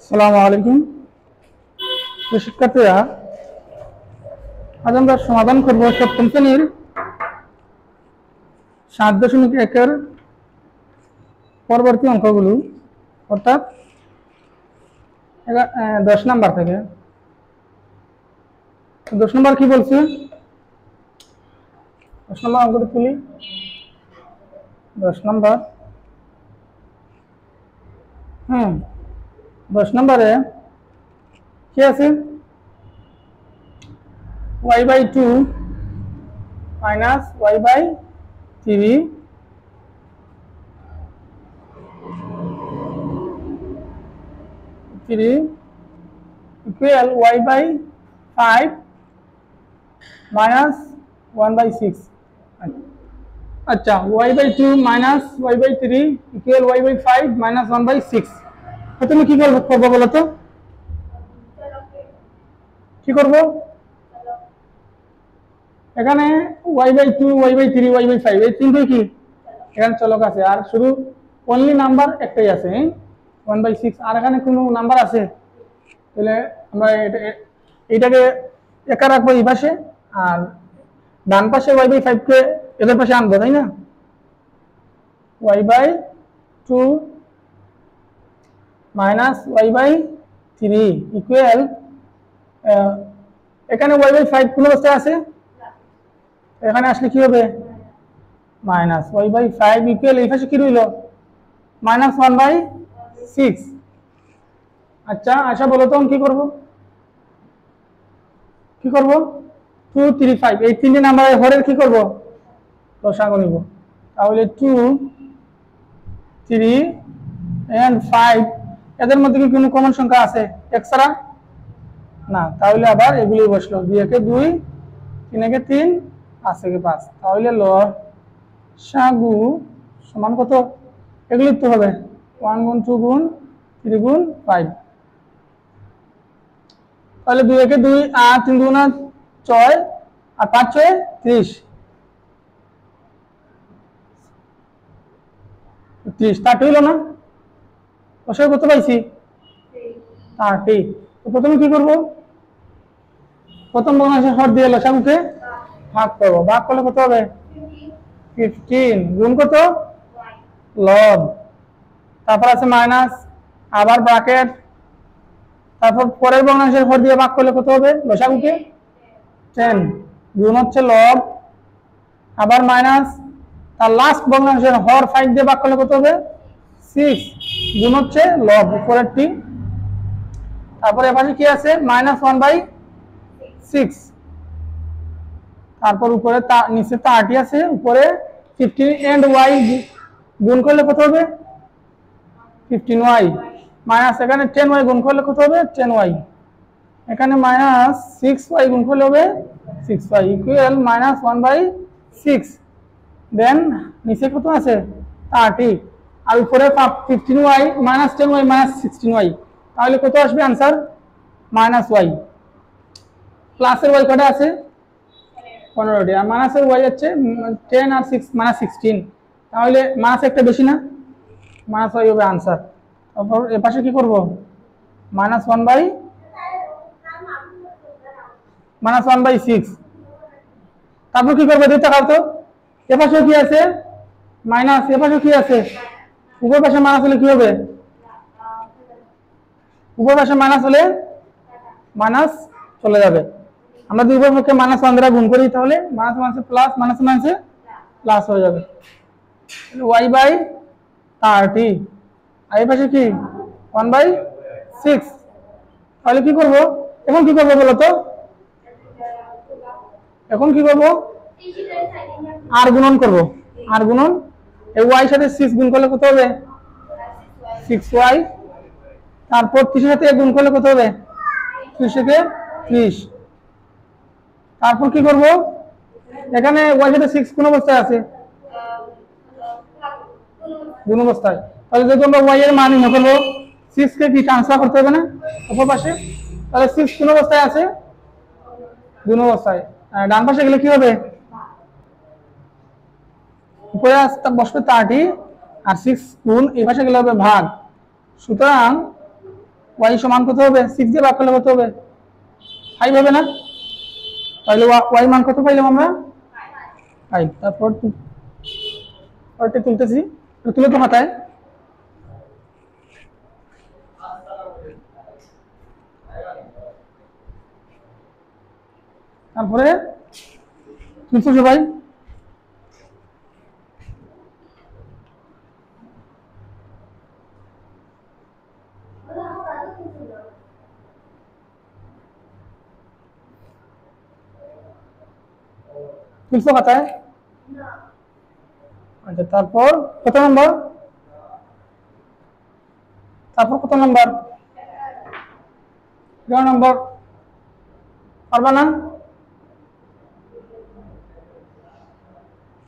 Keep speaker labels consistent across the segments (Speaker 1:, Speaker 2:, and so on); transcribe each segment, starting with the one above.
Speaker 1: আসসালামু আলাইকুম শিক্ষার্থীরা, আজ আমরা সমাধান করব সপ্তম শ্রেণীর 7.1 পরবর্তী অঙ্কগুলো, অর্থাৎ 10 নাম্বার থেকে। 10 নাম্বার কি বলছে? 10 নাম্বার অঙ্কটা তুলি। 10 নাম্বার 10 নম্বরে কি আছে? y/2 minus y/3 equal y/5 minus 1/6। अच्छा, y/2 minus y/3 equal y/5 minus 1/6। তো তুমি কি করবো বলো তো? কি করবো? এখানে y/2 y/3 y/5 এই তিনটাই কি এখানে চলক আছে, আর শুধু অনলি নাম্বার একটাই আছে 1/6। আর এখানে কোনো নাম্বার আছে? তাহলে আমরা এটাকে একা রাখবো এই পাশে, আর ডান পাশে y/5 কে এদের পাশে আনবো, তাই না? y/2 মাইনাস y/3 ইকুয়াল, এখানে y/5 কোন অবস্থায় আছে? এখানে আসলে কি হবে? মাইনাস y/5 ইকুয়াল এই পাশে কি রইল? মাইনাস 1/6। আচ্ছা, আশা বলো তো কি করব? 2 3 5 এই তিনটি নাম্বারের হরের কি করব? লসাগু নিব। তাহলে 2 3 and 5 এদের মধ্যে কি কোনো কমন সংখ্যা আছে এক্সট্রা? না, তাহলে আবার এগুলি বসলো। 2 একে 2, 3 একে 3, 5 একে 5। তাহলে লসাগু সমান কত? এগুলি তো হবে 1 গুণ 2 গুণ 3 গুণ 5। তাহলে 2 একে 2 আর 3 গুণ 6 আর 5 6 30। 30 হইল না? লসাগু কত পাইছি? 30। তো প্রথমে কি করব? প্রথম ভগ্নাংশের হর দিয়ে লসাগুকে ভাগ করব। ভাগ করলে কত হবে? 15 গুণ কত? লব, তারপর আছে মাইনাস, আবার ব্র্যাকেট, তারপর পরের ভগ্নাংশের হর দিয়ে ভাগ করলে কত হবে? লসাগুকে 10 গুণ হচ্ছে লব, আবার মাইনাস, তার লাস্ট ভগ্নাংশের হর 5 দিয়ে ভাগ করলে কত হবে? 6 গুণ হচ্ছে লব উপরেরটি। তারপরে এপাশে কি আছে? মাইনাস 1/6। তারপর উপরে নিচে 30 আছে, উপরে 15 এন্ড y গুণ করলে কত হবে? 15y মাইনাস, এখানে 10y গুণ করলে কত হবে? 10y। এখানে মাইনাস 6y গুণ করলে হবে 6y ইকুয়াল মাইনাস 1/6। দেন নিচে কত আছে? 30, আর উপরে 15y minus 10y minus 16y। তাহলে কত আসবে आंसर? Minus y। প্লাসের y কটা আছে? 15টি, আর মাইনাসের y হচ্ছে 10 আর 6 মাইনাস 16। তাহলে মাইনাস একটা বেশি না? মাইনাস y হবে आंसर। তারপর এর পাশে কি করব? মাইনাস 1/6। তারপর কি করবে? দেখতে পাও তো এর পাশে কি আছে? মাইনাস, এর পাশে কি আছে? উপর পাশে মাইনাস হলে কি হবে? উপর পাশে মাইনাস হলে মাইনাস চলে যাবে। আমরা দুই উপর পক্ষে মাইনাস 1 দ্বারা গুণ করি, তাহলে মাইনাস মাইনাসে প্লাস, মাইনাস মাইনাসে প্লাস হয়ে যাবে। y/30 আর এই পাশে কি? 1/6। তাহলে কি করব? এখন কি করব বলো তো? এখন কি করব? আর গুণন করব। আর গুণন, এই y সাথে 6 গুণ করলে কত হবে? 6y। তারপর 30 এর সাথে গুণ করলে কত হবে? 30 থেকে 30। তারপর কি করব? এখানে y সাথে 6 কোন অবস্থায় আছে? গুণ অবস্থায়। তাহলে যদি আমরা y এর মান নির্ণয় করব, 6 কে কি ট্রান্সফার করতে হবে না উপর পাশে? তাহলে 6 কোন অবস্থায় আছে? গুণ অবস্থায়। ডান পাশে গেলে কি হবে? উপরে বসবে 30 আর 6 গুণ, এই পাশে গেলে হবে ভাগ। সুতরাং y সমান কত হবে 6 দিয়ে ভাগ করলে কত হবে 5 হবে না তাহলে y মান কত পাইলাম আমরা 5 তারপর পরটা তুলতেছি তুলে তো মাথায় তারপরে তুলছো সবাই তুলছো খাতায় আচ্ছা তারপর কত নাম্বার কত নাম্বার 11 নাম্বার পারবা না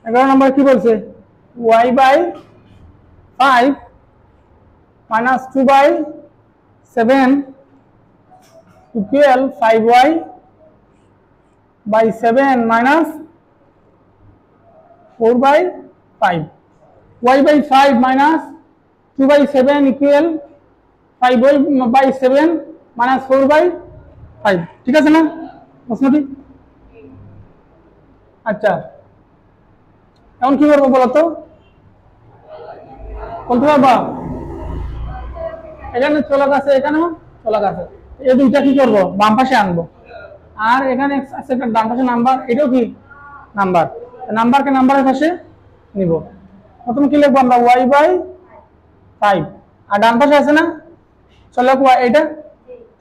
Speaker 1: 11 নাম্বার কি বলছে y by 5 minus 2 by 7 equal 5y by 7 minus 4 by 5 y by 5 minus 2 by 7 equal 5y by 7 minus 4 by 5 ঠিক আছে না প্রশ্নটি আচ্ছা এখন কি করব বলো তো বলতে পারবা এখানে চলক আছে এখানেও চলক আছে এই দুইটা কি করব বাম পাশে আনবো আর এখানে আছে একটা ডান পাশে নাম্বার এটাও কি নাম্বারকে নাম্বারের পাশে নিব প্রথম কি লিখবো আমরা y বাই 5 আর ডান পাশে আছে না চলক y এটা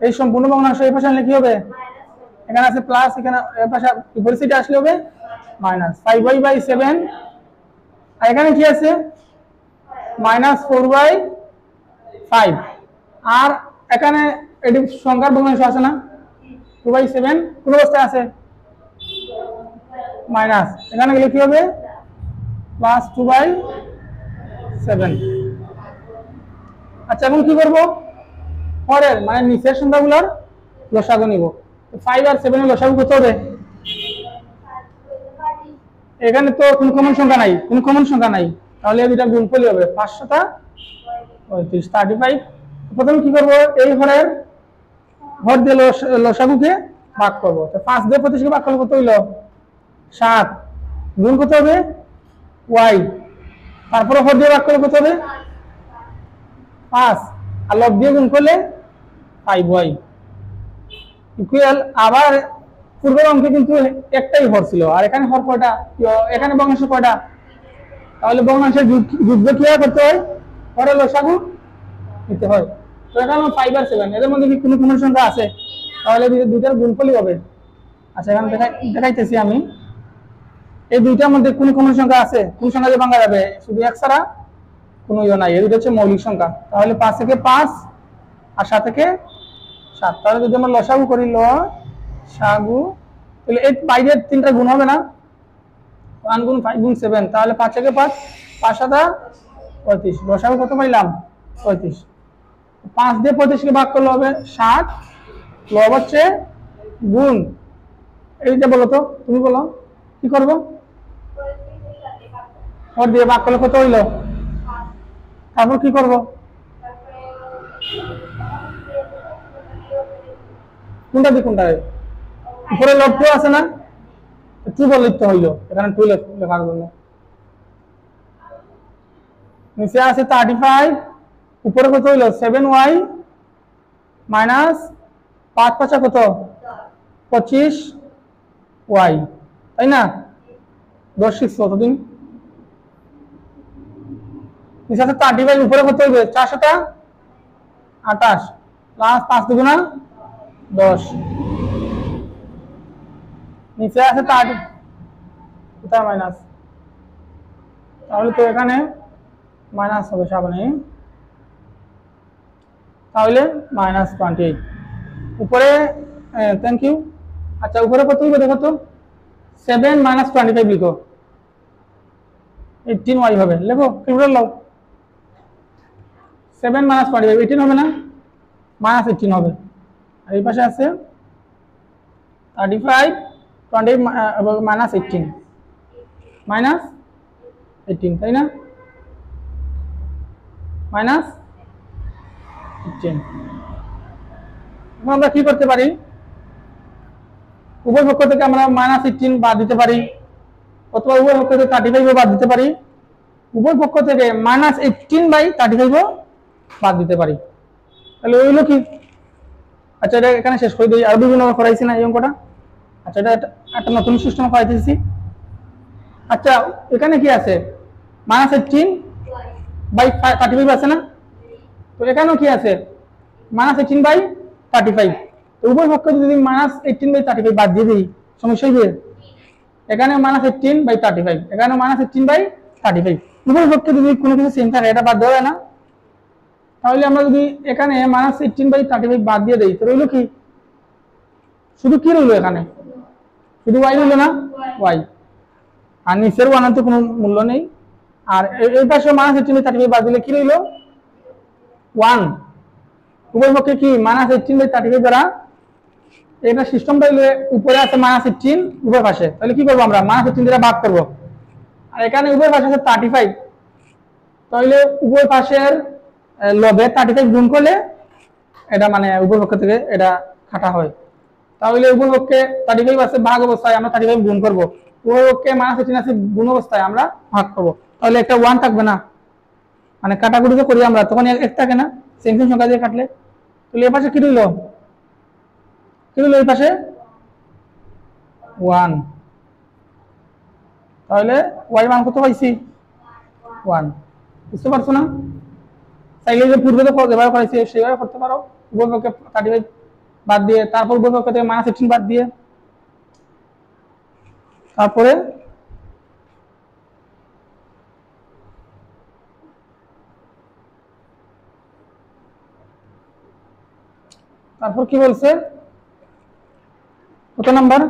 Speaker 1: এই সম্পূর্ণ ভগ্নাংশ এই পাশে আনলে কি হবে এখানে আছে প্লাস এখানে এই পাশে বিপরীত সাইডে আসলে হবে মাইনাস 5y বাই 7 আর এখানে কি আছে মাইনাস 4y 5 আর এখানে এটি সংখ্যার ভগ্নাংশ আছে না 2/7 কোন অবস্থায় আছে মাইনাস এখানে গেলে কি হবে প্লাস 2/7 আচ্ছা এখন কি করব পরের মানে নিচের সংখ্যাগুলোর লসাগু নিব 5 আর 7 এর লসাগু কত হবে এখানে তো কোনো কমন সংখ্যা নাই তাহলে এটা গুণফলই হবে 5 7 35 35 প্রথমে কি করব এই ঘরের হর দিয়ে লসাগুকে ভাগ করব তো 5 দিয়ে 25 কে ভাগ করলে কত হইলো 7 গুণ কত হবে y তারপর হর দিয়ে ভাগ করলে কত হবে 5 আর লব দিয়ে গুণ করলে 5y ইকুয়াল আবার পূর্বের অঙ্কে কিন্তু একটাই হর ছিল আর এখানে হর কয়টা এখানে ভগ্নাংশ কয়টা তাহলে ভগ্নাংশের যুগ্ম কিভাবে করতে হয় হরের লসাগু নিতে হয় তো এখানে 5 আর 7 এদের মধ্যে কি কোনো কমন সংখ্যা আছে তাহলে দুইটার গুণফলই হবে আচ্ছা এখানে দেখাইতেছি আমি এই দুইটার মধ্যে কোনো কমন সংখ্যা আছে কোন সংখ্যা দিয়ে ভাঙা যাবে শুধু এক ছাড়া কোনো ইয়ে নাই এই দুটো হচ্ছে মৌলিক সংখ্যা তাহলে 5 থেকে 5 আর 7 থেকে 7 তাহলে যদি আমরা লসাগু করি লসাগু তাহলে এই বাইরের তিনটা গুণ হবে না 1 গুণ 5 গুণ 7 তাহলে 5 থেকে 5 5 7 35 লসাগু কত পাইলাম 35 5 দিয়ে 35 কে ভাগ করলে হবে 60 লব হচ্ছে গুণ এইটা বলো তো তুমি বলো কি করব হর দিয়ে ভাগ করলে কত হইলো তারপর কি করব কোনটা দিয়ে কোনটা উপরে লব তো আছে না টু বল লিখতে হইলো এখানে টু লেখার জন্য নিচে আছে 35 উপরে কত হইলো 7y মাইনাস 5 5 কত 25y তাই না 10 6 কত দিন নিচে আছে 35 উপরে কত হইবে 4 7 28 প্লাস 5 দুগুণা 10 নিচে আছে 30 কোথায় মাইনাস তাহলে তো এখানে মাইনাস হবে সামনে তাহলে -28 উপরে থ্যাংক ইউ আচ্ছা উপরে কত হবে দেখো তো 7 -25 লিখো 18y হবে লেখো ক্যালকুলেটর লাও 7 -25 18 হবে না -18 হবে আর এই পাশে আছে 35 20 -18 -18 তাই না -18 এখন আমরা কি করতে পারি, উভয় পক্ষ থেকে আমরা -18 বাদ দিতে পারি, অথবা উভয় পক্ষ থেকে 35 বাদ দিতে পারি, উভয় পক্ষ থেকে -18/35 বাদ দিতে পারি। তাহলে ওইগুলো কি, আচ্ছা এটা এখানে শেষ করে দিই, আর বিভিন্ন করাইছি না এই অঙ্কটা। আচ্ছা এটা একটা নতুন সিস্টেম করাইতেছি। আচ্ছা এখানে কি আছে, -18/35 আছে না, তো এখানেও কি আছে -18/35। তো উভয় পক্ষ যদি -18/35 বাদ দিয়ে দিই সমস্যা হইবে, এখানে -18/35, এখানে -18/35, উভয় পক্ষে যদি কোনো কিছু সেম থাকে এটা বাদ দেওয়া যায় না। তাহলে আমরা যদি এখানে -18/35 বাদ দিয়ে দেই, তো রইল কি, শুধু কি রইল, এখানে শুধু y রইল না, y, আর নিচের ওয়ানের তো কোনো মূল্য নেই। আর এই পাশে -18/35 বাদ দিলে কি রইল, 1। উভয় পক্ষে কি -18/35 দ্বারা, এটা সিস্টেমটা হইলে উপরে আছে -18 উভয় পাশে, তাহলে কি করবো আমরা -18 দ্বারা ভাগ করব, আর এখানে উভয় পাশে আছে 35, তাহলে উভয় পাশের লবে 35 গুণ করলে এটা মানে উভয় পক্ষ থেকে এটা কাটা হয়। তাহলে উভয় পক্ষে 35 আছে ভাগ অবস্থায় আমরা 35 গুণ করব, উভয় পক্ষে -18 আছে গুণ অবস্থায় আমরা ভাগ করব, তাহলে একটা 1 থাকবে না, মানে কাটাকুটি তো করি আমরা তখন এক থাকে না সেম সেম সংখ্যা দিয়ে কাটলে। তাহলে এই পাশে কি রইল, এই পাশে 1, তাহলে y মান কত পাইছি, 1। বুঝতে পারছো না, চাইলে যে পূর্বে তো যেভাবে করেছি সেভাবে করতে পারো, উভয় পক্ষে 35 বাদ দিয়ে, তারপর উভয় পক্ষ থেকে -18 বাদ দিয়ে, তারপরে কি বলছে, কত নাম্বার,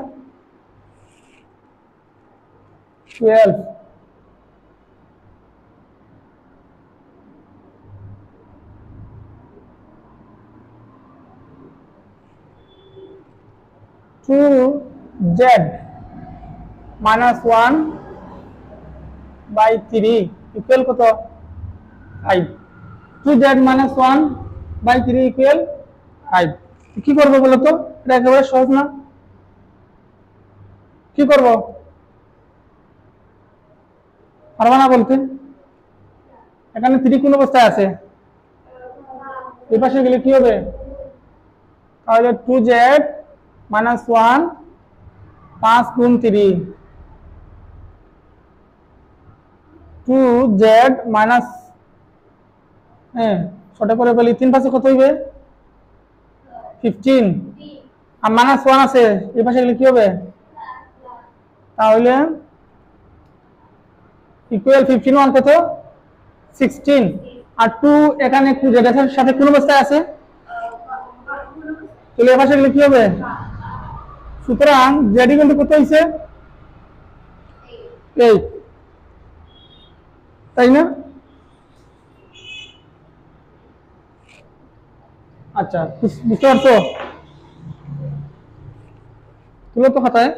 Speaker 1: 12। 2z -1/3 ইকুয়াল কত, 5। 2z -1/3 equal 5। কি করবো বলো তো, এটা একেবারে সহজ না, কি করব, পারবা না বলতে, এখানে 3 কোন অবস্থায় আছে, এই পাশে গেলে কি হবে, তাহলে 2z -1 5 গুণ 3, 2z মাইনাস, ছোট করে বলি 3 পাশে কত হইবে 15, আর -1 আছে এই পাশে গেলে কি হবে, তাহলে ইকুয়াল 15 1 কত 16, আর 2 এখানে z এর সাথে কোন অবস্থায় আছে, তাহলে এই পাশে গেলে কি হবে, সুতরাং z ইকুয়াল কত হইছে 8, তাই না। আচ্ছা বুঝতে পারছো, তুলো তো খাতায়।